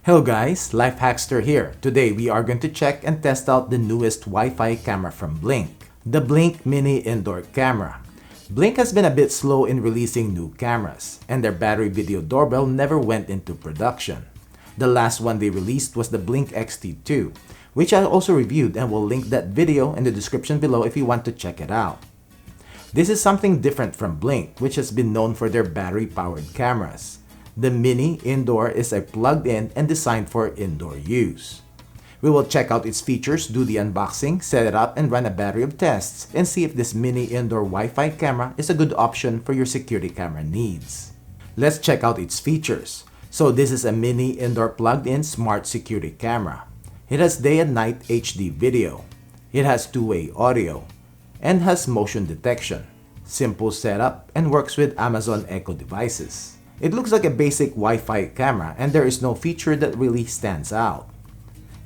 Hello guys, Life Hackster here. Today we are going to check and test out the newest Wi-Fi camera from Blink, the Blink Mini Indoor Camera. Blink has been a bit slow in releasing new cameras, and their battery video doorbell never went into production. The last one they released was the Blink XT2, which I also reviewed and will link that video in the description below if you want to check it out. This is something different from Blink, which has been known for their battery-powered cameras. The Mini Indoor is a plugged-in and designed for indoor use. We will check out its features, do the unboxing, set it up, and run a battery of tests, and see if this Mini Indoor Wi-Fi camera is a good option for your security camera needs. Let's check out its features. So this is a Mini Indoor plugged-in smart security camera. It has day and night HD video. It has two-way audio, and has motion detection. Simple setup and works with Amazon Echo devices. It looks like a basic Wi-Fi camera and there is no feature that really stands out,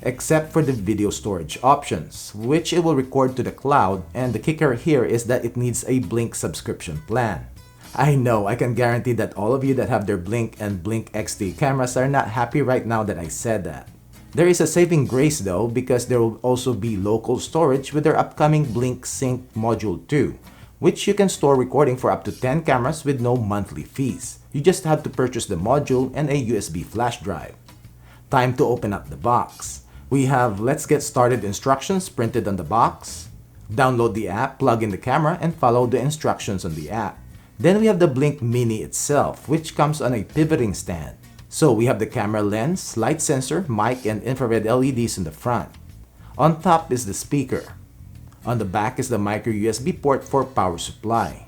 except for the video storage options, which it will record to the cloud, and the kicker here is that it needs a Blink subscription plan. I know, I can guarantee that all of you that have their Blink and Blink XT cameras are not happy right now that I said that. There is a saving grace though, because there will also be local storage with their upcoming Blink Sync Module 2, which you can store recording for up to 10 cameras with no monthly fees. You just have to purchase the module and a USB flash drive. Time to open up the box. We have let's get started instructions printed on the box. Download the app, plug in the camera, and follow the instructions on the app. Then we have the Blink Mini itself, which comes on a pivoting stand. So we have the camera lens, light sensor, mic, and infrared LEDs in the front. On top is the speaker. On the back is the micro USB port for power supply.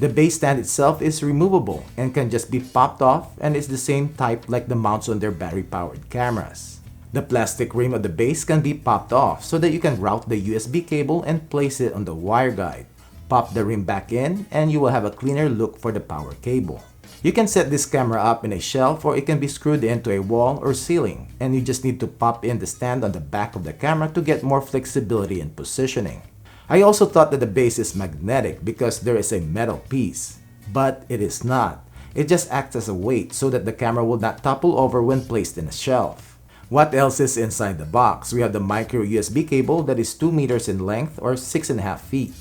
The base stand itself is removable and can just be popped off, and is the same type like the mounts on their battery-powered cameras. The plastic rim of the base can be popped off so that you can route the USB cable and place it on the wire guide. Pop the rim back in and you will have a cleaner look for the power cable. You can set this camera up in a shelf, or it can be screwed into a wall or ceiling, and you just need to pop in the stand on the back of the camera to get more flexibility and positioning. I also thought that the base is magnetic because there is a metal piece, but it is not. It just acts as a weight so that the camera will not topple over when placed in a shelf. What else is inside the box? We have the micro USB cable that is 2 meters in length or 6.5 feet.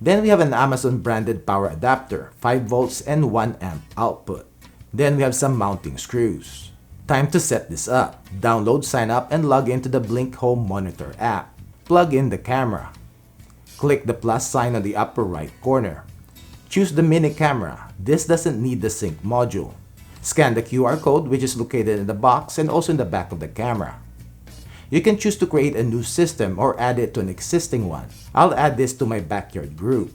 Then we have an Amazon branded power adapter, 5 volts and 1 amp output. Then we have some mounting screws. Time to set this up. Download, sign up, and log into the Blink Home Monitor app. Plug in the camera. Click the plus sign on the upper right corner. Choose the mini camera. This doesn't need the sync module. Scan the QR code, which is located in the box and also in the back of the camera. You can choose to create a new system or add it to an existing one. I'll add this to my backyard group.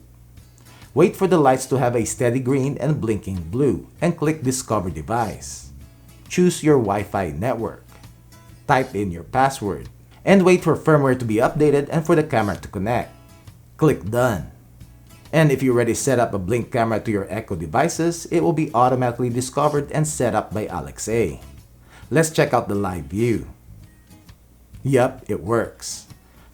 Wait for the lights to have a steady green and blinking blue and click Discover Device. Choose your Wi-Fi network. Type in your password and wait for firmware to be updated and for the camera to connect. Click Done. And if you already set up a Blink camera to your Echo devices, it will be automatically discovered and set up by Alex A. Let's check out the live view. Yup, it works.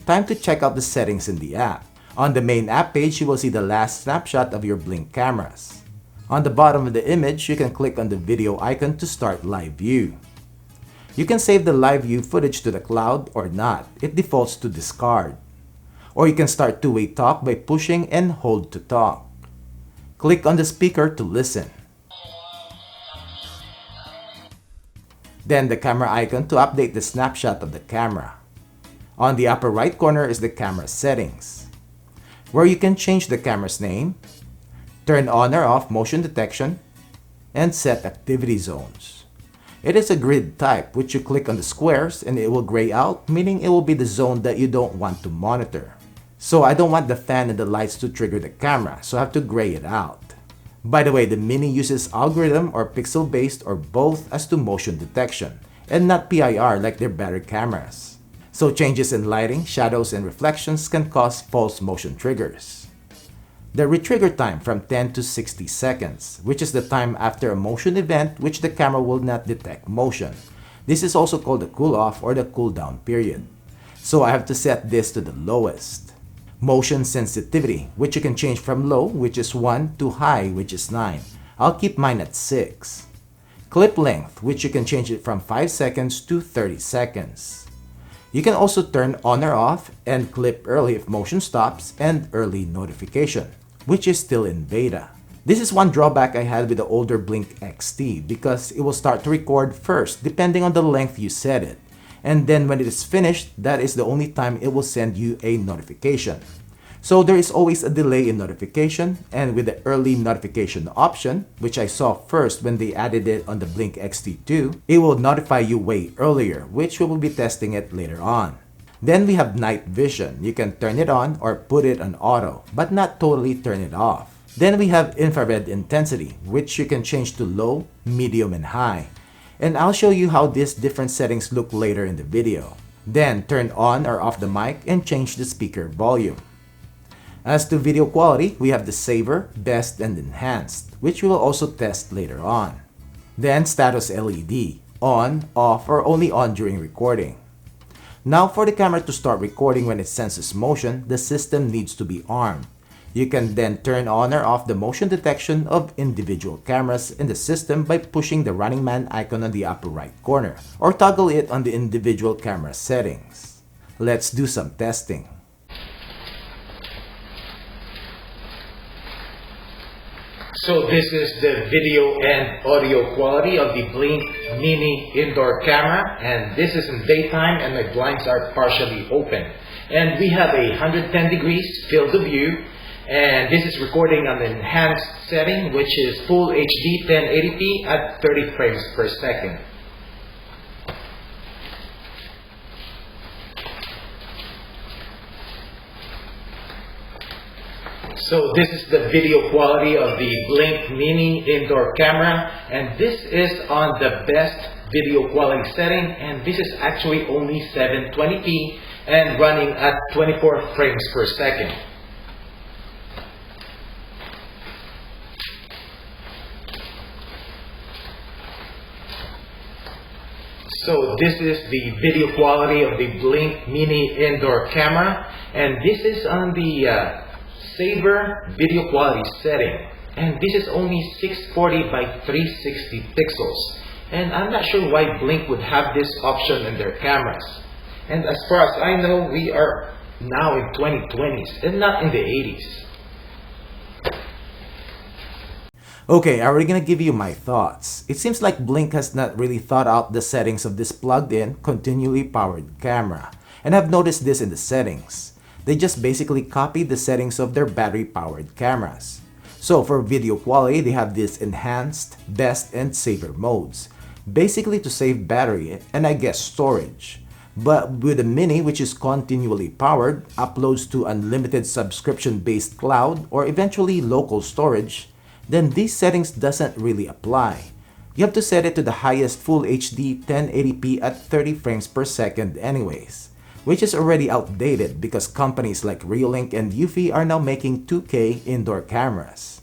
Time to check out the settings in the app. On the main app page, you will see the last snapshot of your Blink cameras. On the bottom of the image, you can click on the video icon to start live view. You can save the live view footage to the cloud or not. It defaults to discard. Or you can start two-way talk by pushing and hold to talk. Click on the speaker to listen. Then the camera icon to update the snapshot of the camera. On the upper right corner is the camera settings, where you can change the camera's name, turn on or off motion detection, and set activity zones. It is a grid type, which you click on the squares and it will gray out, meaning it will be the zone that you don't want to monitor. So I don't want the fan and the lights to trigger the camera, so I have to gray it out. By the way, the Mini uses algorithm or pixel-based or both as to motion detection, and not PIR like their battery cameras. So changes in lighting, shadows, and reflections can cause false motion triggers. The retrigger time from 10 to 60 seconds, which is the time after a motion event which the camera will not detect motion. This is also called the cool-off or the cool-down period. So I have to set this to the lowest. Motion sensitivity, which you can change from low, which is 1, to high, which is 9. I'll keep mine at 6. clip length, which you can change it from 5 seconds to 30 seconds. You can also turn on or off and clip early if motion stops and early notification, which is still in beta. This is one drawback I had with the older Blink XT because it will start to record first depending on the length you set it. And then when it is finished, that is the only time it will send you a notification. So there is always a delay in notification, and with the early notification option, which I saw first when they added it on the Blink XT2, it will notify you way earlier, which we will be testing it later on. Then we have night vision. You can turn it on or put it on auto, but not totally turn it off. Then we have infrared intensity, which you can change to low, medium, and high. And I'll show you how these different settings look later in the video. Then turn on or off the mic and change the speaker volume. As to video quality, we have the Saver, Best, and Enhanced, which we will also test later on. Then status LED, on, off, or only on during recording. Now for the camera to start recording when it senses motion, the system needs to be armed. You can then turn on or off the motion detection of individual cameras in the system by pushing the running man icon on the upper right corner, or toggle it on the individual camera settings. Let's do some testing. So this is the video and audio quality of the Blink Mini indoor camera, and this is in daytime and my blinds are partially open. And we have a 110 degrees field of view, and this is recording on the enhanced setting, which is full HD 1080p at 30 frames per second. So this is the video quality of the Blink Mini indoor camera, and this is on the best video quality setting, and this is actually only 720p and running at 24 frames per second. So this is the video quality of the Blink Mini indoor camera, and this is on the Saver video quality setting, and this is only 640 by 360 pixels, and I'm not sure why Blink would have this option in their cameras. And as far as I know, we are now in 2020s and not in the 80s. Okay, I'm already gonna give you my thoughts. It seems like Blink has not really thought out the settings of this plugged-in, continually powered camera, and I've noticed this in the settings. They just basically copied the settings of their battery-powered cameras. So for video quality, they have this enhanced, best, and saver modes, basically to save battery and I guess storage. But with the Mini, which is continually powered, uploads to unlimited subscription-based cloud or eventually local storage, then these settings doesn't really apply. You have to set it to the highest full HD 1080p at 30 frames per second anyways, which is already outdated because companies like Reolink and Eufy are now making 2K indoor cameras.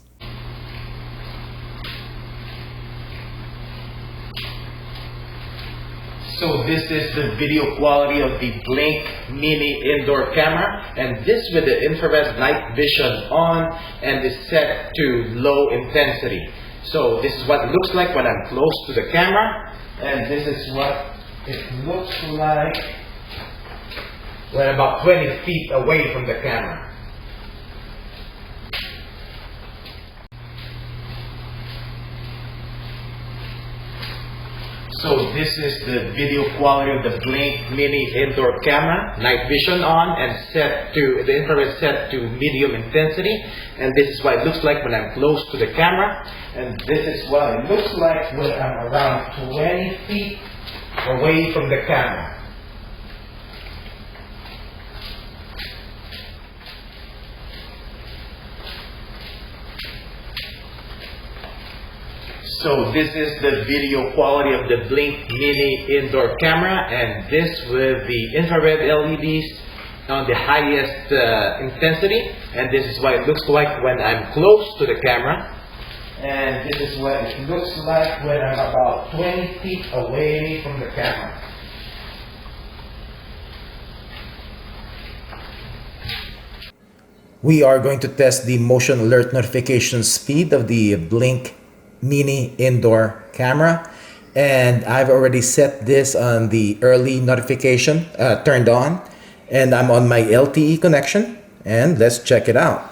So this is the video quality of the Blink Mini indoor camera, and this with the infrared night vision on and is set to low intensity. So this is what it looks like when I'm close to the camera, and this is what it looks like when I'm about 20 feet away from the camera. So this is the video quality of the Blink Mini indoor camera, night vision on and set to, the infrared set to medium intensity. And this is what it looks like when I'm close to the camera. And this is what it looks like when I'm around 20 feet away from the camera. So this is the video quality of the Blink Mini indoor camera, and this with the infrared LEDs on the highest intensity, and this is what it looks like when I'm close to the camera, and this is what it looks like when I'm about 20 feet away from the camera. We are going to test the motion alert notification speed of the Blink Mini indoor camera, And I've already set this on the early notification turned on, and I'm on my LTE connection, and let's check it out.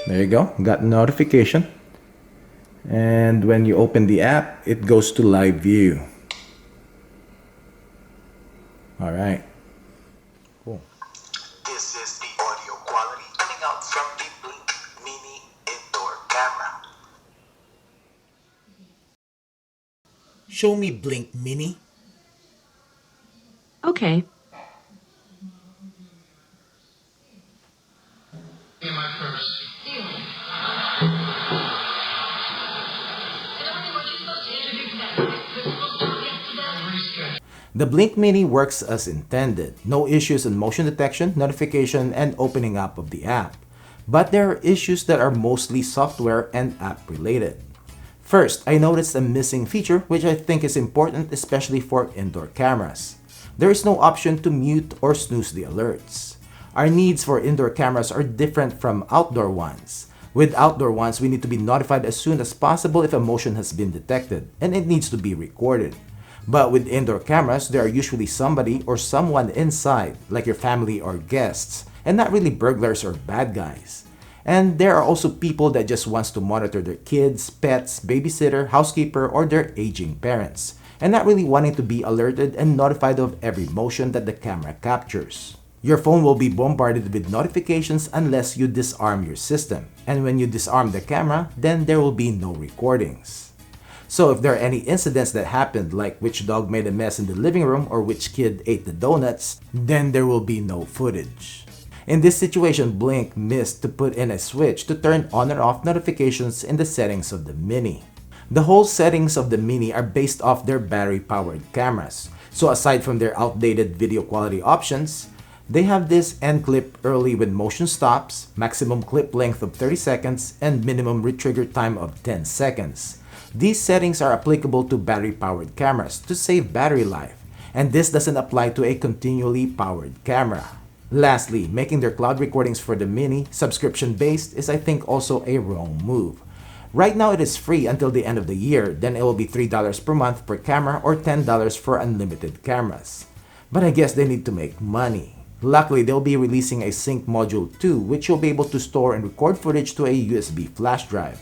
There you go, got notification. And when you open the app, it goes to live view. All right. Cool. This is the audio quality coming out from the Blink Mini Indoor Camera. Show me Blink Mini. Okay. The Blink Mini works as intended. No issues in motion detection, notification, and opening up of the app. But there are issues that are mostly software and app related. First, I noticed a missing feature which I think is important, especially for indoor cameras. There is no option to mute or snooze the alerts. Our needs for indoor cameras are different from outdoor ones. With outdoor ones, we need to be notified as soon as possible if a motion has been detected, and it needs to be recorded. But with indoor cameras, there are usually somebody or someone inside, like your family or guests, and not really burglars or bad guys. And there are also people that just wants to monitor their kids, pets, babysitter, housekeeper, or their aging parents, and not really wanting to be alerted and notified of every motion that the camera captures. Your phone will be bombarded with notifications unless you disarm your system. And when you disarm the camera, then there will be no recordings. So if there are any incidents that happened, like which dog made a mess in the living room or which kid ate the donuts, then there will be no footage. In this situation, Blink missed to put in a switch to turn on and off notifications in the settings of the Mini. The whole settings of the Mini are based off their battery-powered cameras. So aside from their outdated video quality options, they have this end clip early when motion stops, maximum clip length of 30 seconds, and minimum retrigger time of 10 seconds. These settings are applicable to battery-powered cameras to save battery life, and this doesn't apply to a continually powered camera. Lastly, making their cloud recordings for the Mini subscription-based is, I think, also a wrong move. Right now it is free until the end of the year, then it will be $3 per month per camera or $10 for unlimited cameras. But I guess they need to make money. Luckily, they'll be releasing a sync module too, which you'll be able to store and record footage to a USB flash drive.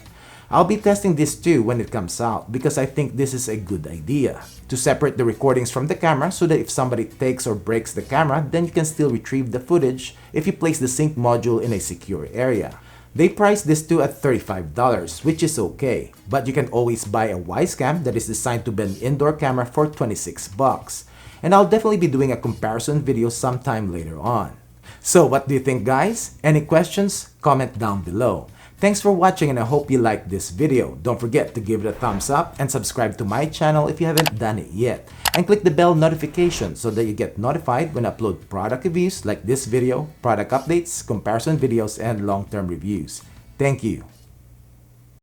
I'll be testing this too when it comes out because I think this is a good idea. To separate the recordings from the camera so that if somebody takes or breaks the camera, then you can still retrieve the footage if you place the sync module in a secure area. They priced this too at $35, which is okay, but you can always buy a Wisecam that is designed to be an indoor camera for $26. And I'll definitely be doing a comparison video sometime later on. So what do you think, guys? Any questions? Comment down below. Thanks for watching and I hope you liked this video. Don't forget to give it a thumbs up and subscribe to my channel if you haven't done it yet. And click the bell notification so that you get notified when I upload product reviews like this video, product updates, comparison videos, and long-term reviews. Thank you.